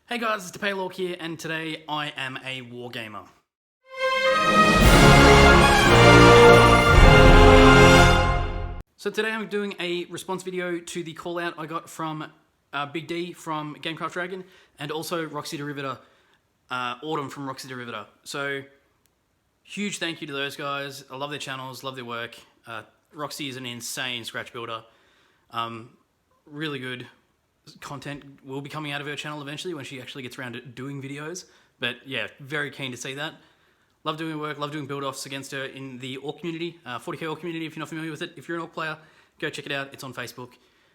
Hey guys, it's Paylork here, and today I am a wargamer. So today I'm doing a response video to the call out I got from Big D from Gamecraft Dragon, and also Roxy Derivata, Autumn from Roxy Derivata. So huge thank you to those guys. I love their channels, love their work. Roxy is an insane scratch builder. Really good content will be coming out of her channel eventually when she actually gets around to doing videos. But yeah, very keen to see that. Love doing her work, love doing build-offs against her in the Orc community, 40k Orc community if you're not familiar with it. If you're an Orc player, go check it out, it's on Facebook.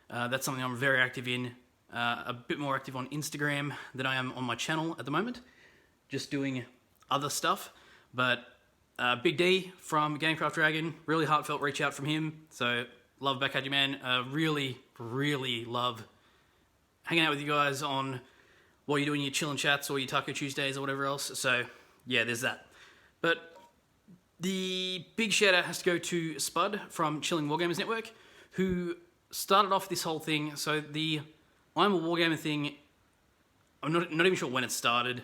That's something I'm very active in, a bit more active on Instagram than I am on my channel at the moment, just doing other stuff. But Big D from Gamecraft Dragon, really heartfelt reach out from him, so love back at you, man. Really love hanging out with you guys on while you're doing your chill and chats or your Taco Tuesdays or whatever else. So yeah, there's that. But the big shout out has to go to Spud from Chilling Wargamers Network, who started off this whole thing. So the I'm a Wargamer thing, I'm not even sure when it started.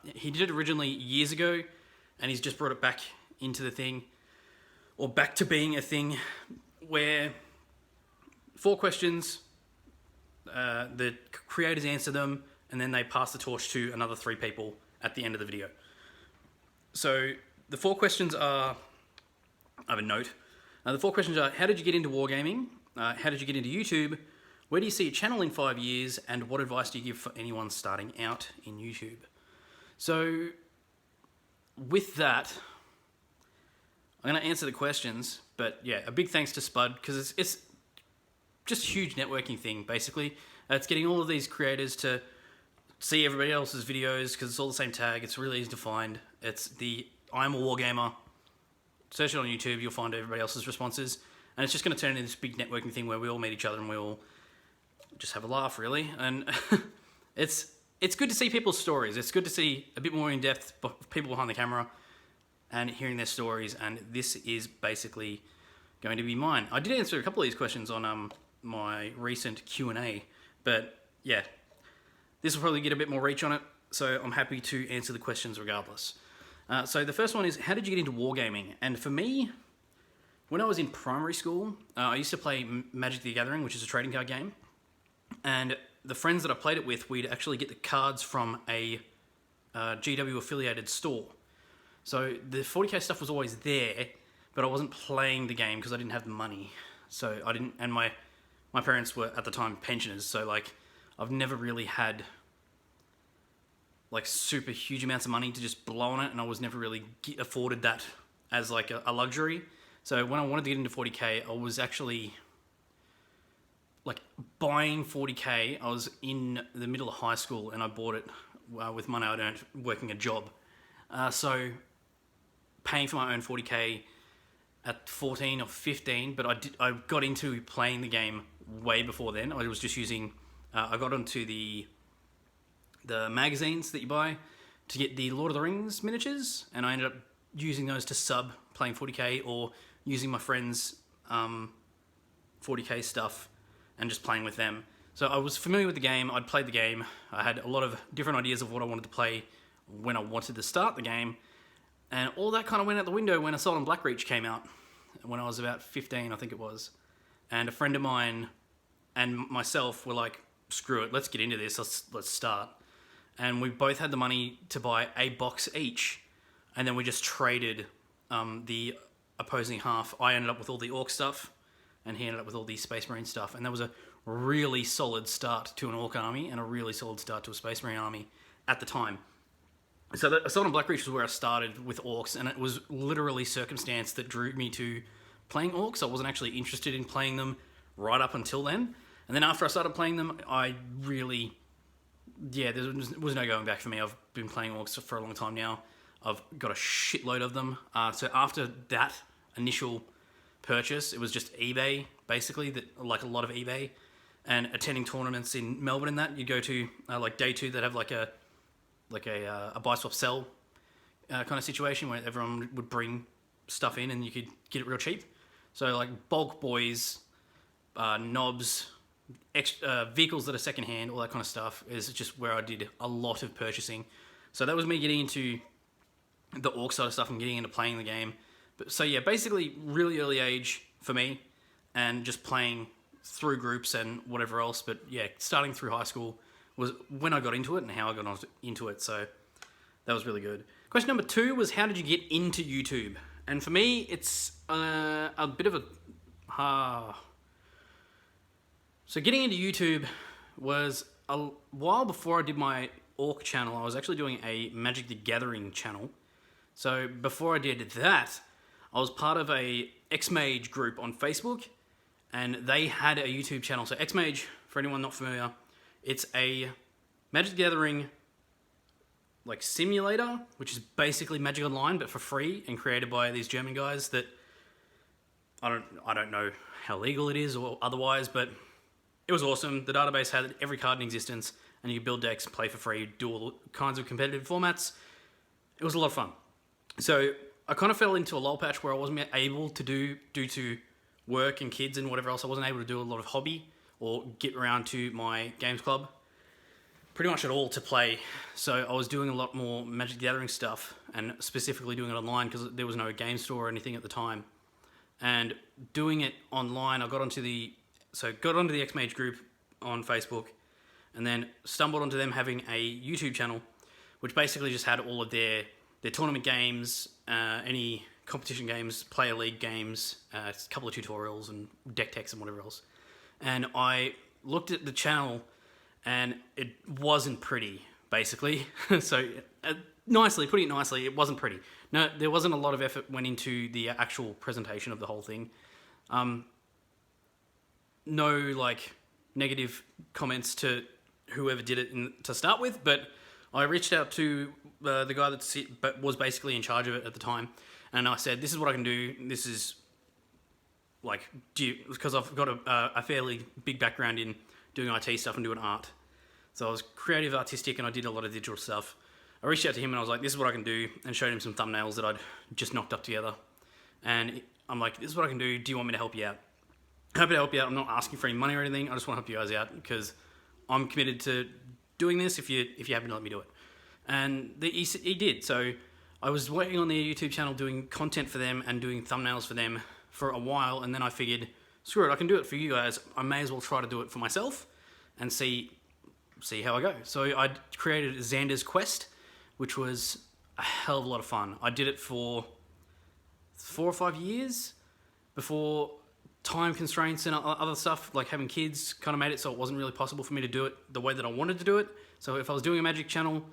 He did it originally years ago, and he's just brought it back into the thing, or back to being a thing, where 4 questions, the creators answer them, and then they pass the torch to another 3 people at the end of the video. So the 4 questions are, I have a note. The 4 questions are, how did you get into wargaming? How did you get into YouTube? Where do you see your channel in 5 years? And what advice do you give for anyone starting out in YouTube? So with that, I'm going to answer the questions, but yeah, a big thanks to Spud, because it's just a huge networking thing, basically. It's getting all of these creators to see everybody else's videos, because it's all the same tag. It's really easy to find. It's the I'm a Wargamer. Search it on YouTube, you'll find everybody else's responses. And it's just going to turn into this big networking thing where we all meet each other and we all just have a laugh, really. And it's good to see people's stories. It's good to see a bit more in-depth people behind the camera and hearing their stories. And this is basically going to be mine. I did answer a couple of these questions on my recent Q&A, but yeah, this will probably get a bit more reach on it, so I'm happy to answer the questions regardless. So the first one is, how did you get into wargaming? And for me, when I was in primary school, I used to play Magic the Gathering, which is a trading card game, and the friends that I played it with, we'd actually get the cards from a GW affiliated store. So the 40k stuff was always there, but I wasn't playing the game because I didn't have the money. So I didn't, and my parents were at the time pensioners, so like I've never really had like super huge amounts of money to just blow on it, and I was never really afforded that as like a luxury. So when I wanted to get into 40k, I was actually like buying 40k. I was in the middle of high school and I bought it with money I'd earned working a job. So paying for my own 40k at 14 or 15, but I got into playing the game way before then. I was just using, I got onto the magazines that you buy to get the Lord of the Rings miniatures, and I ended up using those to sub playing 40k, or using my friends' 40k stuff and just playing with them. So I was familiar with the game, I'd played the game, I had a lot of different ideas of what I wanted to play when I wanted to start the game, and all that kind of went out the window when Assault on Blackreach came out, when I was about 15, I think it was. And a friend of mine and myself were like, screw it, let's get into this, let's start. And we both had the money to buy a box each, and then we just traded the opposing half. I ended up with all the Orc stuff, and he ended up with all the Space Marine stuff. And that was a really solid start to an Orc army, and a really solid start to a Space Marine army at the time. So that Assault on Blackreach was where I started with Orcs, and it was literally circumstance that drew me to playing Orcs. I wasn't actually interested in playing them right up until then. And then after I started playing them, I really, yeah, there was no going back for me. I've been playing Orcs for a long time now. I've got a shitload of them. So after that initial purchase, it was just eBay, basically, like a lot of eBay, and attending tournaments in Melbourne and that. You'd go to like day 2 that have like a buy swap sell kind of situation where everyone would bring stuff in and you could get it real cheap. So like Bulk Boys, Knobs, vehicles that are secondhand, all that kind of stuff is just where I did a lot of purchasing. So that was me getting into the orc side of stuff and getting into playing the game. But so yeah, basically really early age for me, and just playing through groups and whatever else. But yeah, starting through high school was when I got into it and how I got into it. So that was really good. Question number 2 was, how did you get into YouTube? And for me, it's a bit of a... So getting into YouTube was a while before I did my Orc channel. I was actually doing a Magic the Gathering channel. So before I did that, I was part of a X-Mage group on Facebook, and they had a YouTube channel. So X-Mage, for anyone not familiar, it's a Magic the Gathering like simulator, which is basically Magic Online but for free, and created by these German guys that I don't know how legal it is or otherwise, but it was awesome. The database had every card in existence, and you could build decks, play for free, do all kinds of competitive formats. It was a lot of fun. So I kind of fell into a lull patch where I wasn't able to due to work and kids and whatever else, I wasn't able to do a lot of hobby or get around to my games club pretty much at all to play. So I was doing a lot more Magic the Gathering stuff, and specifically doing it online because there was no game store or anything at the time. And doing it online, I got onto the X-Mage group on Facebook, and then stumbled onto them having a YouTube channel, which basically just had all of their tournament games, any competition games, player league games, a couple of tutorials and deck techs and whatever else. And I looked at the channel, and it wasn't pretty, basically. So putting it nicely, it wasn't pretty. No, there wasn't a lot of effort went into the actual presentation of the whole thing. No like negative comments to whoever did it to start with, but I reached out to the guy that was basically in charge of it at the time, and I said, "This is what I can do. This is like, because I've got a fairly big background in doing IT stuff and doing art. So I was creative, artistic, and I did a lot of digital stuff. I reached out to him and I was like, this is what I can do, and showed him some thumbnails that I'd just knocked up together. And I'm like, this is what I can do. Do you want me to help you out? Happy to help you out. I'm not asking for any money or anything. I just want to help you guys out because I'm committed to doing this if you happen to let me do it. And he did. So I was working on their YouTube channel, doing content for them and doing thumbnails for them for a while, and then I figured, screw it, I can do it for you guys. I may as well try to do it for myself and see how I go. So I created Xander's Quest, which was a hell of a lot of fun. I did it for 4 or 5 years before time constraints and other stuff, like having kids, kind of made it so it wasn't really possible for me to do it the way that I wanted to do it. So if I was doing a Magic channel,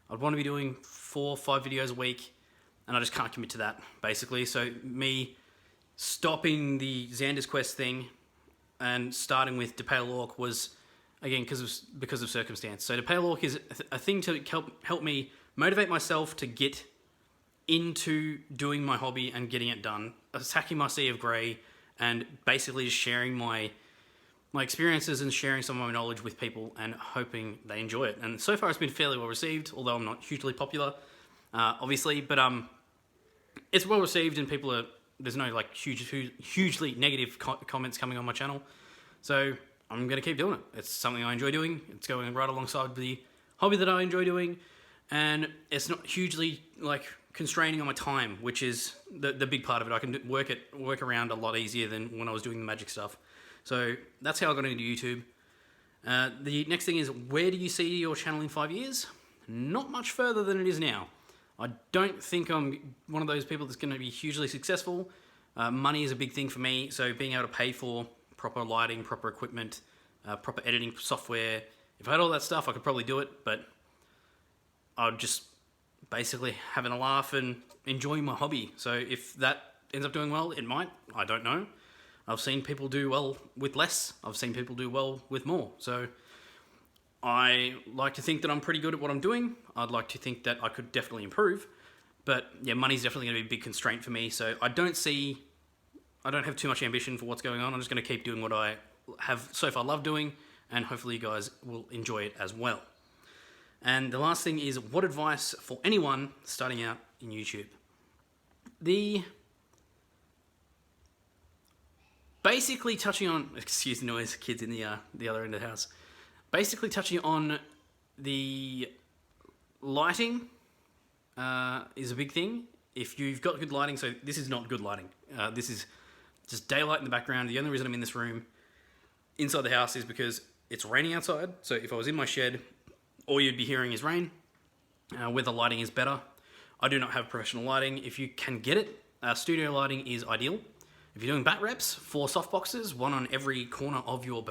I'd want to be doing 4 or 5 videos a week, and I just can't commit to that, basically. So me stopping the Xander's Quest thing and starting with Depale Orc was, again, because of circumstance. So Depale Orc is a thing to help me motivate myself to get into doing my hobby and getting it done, attacking my Sea of Grey, and basically just sharing my experiences and sharing some of my knowledge with people and hoping they enjoy it. And so far it's been fairly well received, although I'm not hugely popular, obviously, but it's well received, and there's no like hugely negative comments coming on my channel. So I'm going to keep doing it. It's something I enjoy doing. It's going right alongside the hobby that I enjoy doing, and it's not hugely like constraining on my time, which is the big part of it. I can work around a lot easier than when I was doing the Magic stuff. So that's how I got into YouTube. The next thing is, where do you see your channel in 5 years? Not much further than it is now. I don't think I'm one of those people that's going to be hugely successful. Money is a big thing for me, so being able to pay for proper lighting, proper equipment, proper editing software, if I had all that stuff, I could probably do it, but I'd just basically having a laugh and enjoying my hobby. So if that ends up doing well, it might. I don't know. I've seen people do well with less. I've seen people do well with more. So I like to think that I'm pretty good at what I'm doing. I'd like to think that I could definitely improve. But yeah, money's definitely going to be a big constraint for me. So I don't have too much ambition for what's going on. I'm just going to keep doing what I have so far loved doing, and hopefully you guys will enjoy it as well. And the last thing is, what advice for anyone starting out in YouTube? basically touching on, excuse the noise, kids in the other end of the house. Basically touching on the lighting is a big thing. If you've got good lighting, so this is not good lighting. This is just daylight in the background. The only reason I'm in this room inside the house is because it's raining outside. So if I was in my shed, all you'd be hearing is rain, where the lighting is better. I do not have professional lighting. If you can get it, studio lighting is ideal. If you're doing bat reps, 4 softboxes, 1 on every corner of your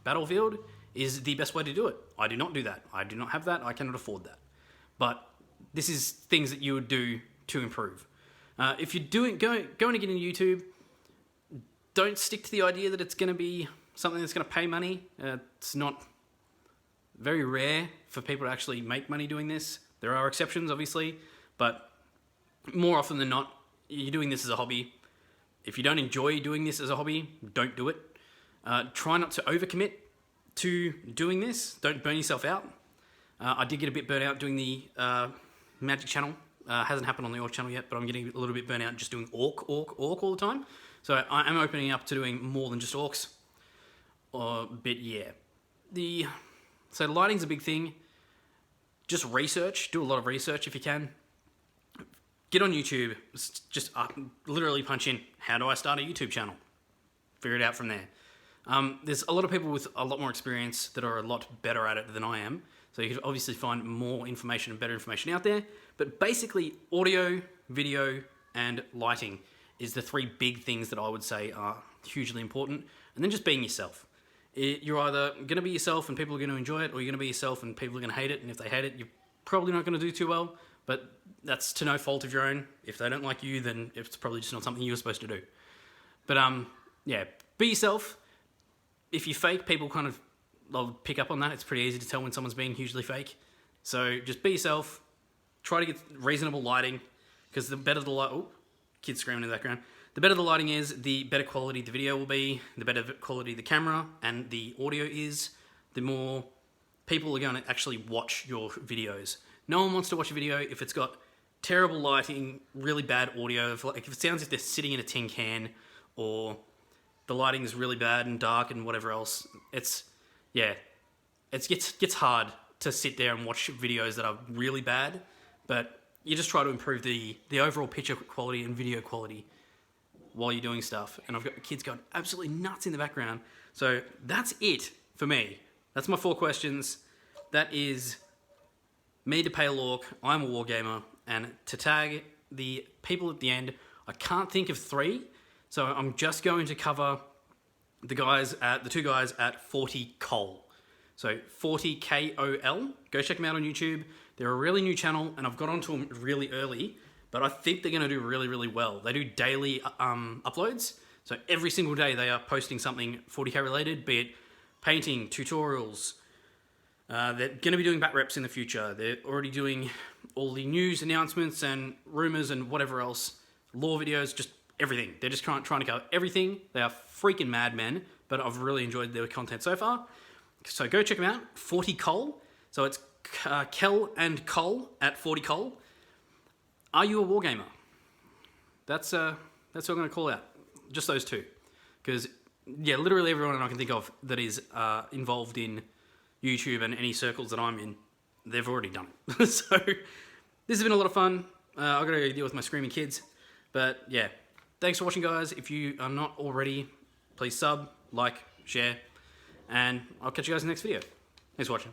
battlefield, is the best way to do it. I do not do that. I do not have that. I cannot afford that. But this is things that you would do to improve. If you're going to get into YouTube, don't stick to the idea that it's going to be something that's going to pay money. It's not very rare for people to actually make money doing this. There are exceptions, obviously, but more often than not, you're doing this as a hobby. If you don't enjoy doing this as a hobby, don't do it. Try not to overcommit to doing this. Don't burn yourself out. I did get a bit burnt out doing the Magic channel. Hasn't happened on the Orc channel yet, but I'm getting a little bit burnt out just doing Orc all the time. So I am opening up to doing more than just Orcs. But yeah. So lighting's a big thing. Just research. Do a lot of research if you can. Get on YouTube. Just literally punch in, how do I start a YouTube channel? Figure it out from there. There's a lot of people with a lot more experience that are a lot better at it than I am. So you can obviously find more information and better information out there. But basically, audio, video, and lighting is the 3 big things that I would say are hugely important. And then just being yourself. You're either going to be yourself and people are going to enjoy it, or you're going to be yourself and people are going to hate it. And if they hate it, you're probably not going to do too well. But that's to no fault of your own. If they don't like you, then it's probably just not something you were supposed to do. But yeah, be yourself. If you fake, people they'll pick up on that. It's pretty easy to tell when someone's being hugely fake. So just be yourself. Try to get reasonable lighting, because the better the light... Oh, kids screaming in the background. The better the lighting is, the better quality the video will be, the better quality the camera and the audio is, the more people are going to actually watch your videos. No one wants to watch a video if it's got terrible lighting, really bad audio. If it sounds like they're sitting in a tin can, or the lighting is really bad and dark and whatever else. It gets hard to sit there and watch videos that are really bad, but you just try to improve the overall picture quality and video quality while you're doing stuff. And I've got kids going absolutely nuts in the background. So that's it for me. That's my 4 questions. That is me to Pale Orc. I'm a wargamer. And to tag the people at the end, I can't think of 3. So I'm just going to cover the 2 guys at 40 Cole. So 40 KOL. Go check them out on YouTube. They're a really new channel, and I've got onto them really early, but I think they're going to do really, really well. They do daily uploads. So every single day they are posting something 40K related, be it painting, tutorials. They're going to be doing bat reps in the future. They're already doing all the news announcements and rumors and whatever else. Lore videos, just everything. They're just trying to cover everything. They are freaking madmen, but I've really enjoyed their content so far. So go check them out. 40 Cole. So it's Kel and Cole at 40 Cole. Are you a wargamer? That's what I'm going to call out. Just those 2. Because, yeah, literally everyone I can think of that is involved in YouTube and any circles that I'm in, they've already done it. So this has been a lot of fun. I've got to go deal with my screaming kids. But, yeah, thanks for watching, guys. If you are not already, please sub, like, share, and I'll catch you guys in the next video. Thanks for watching.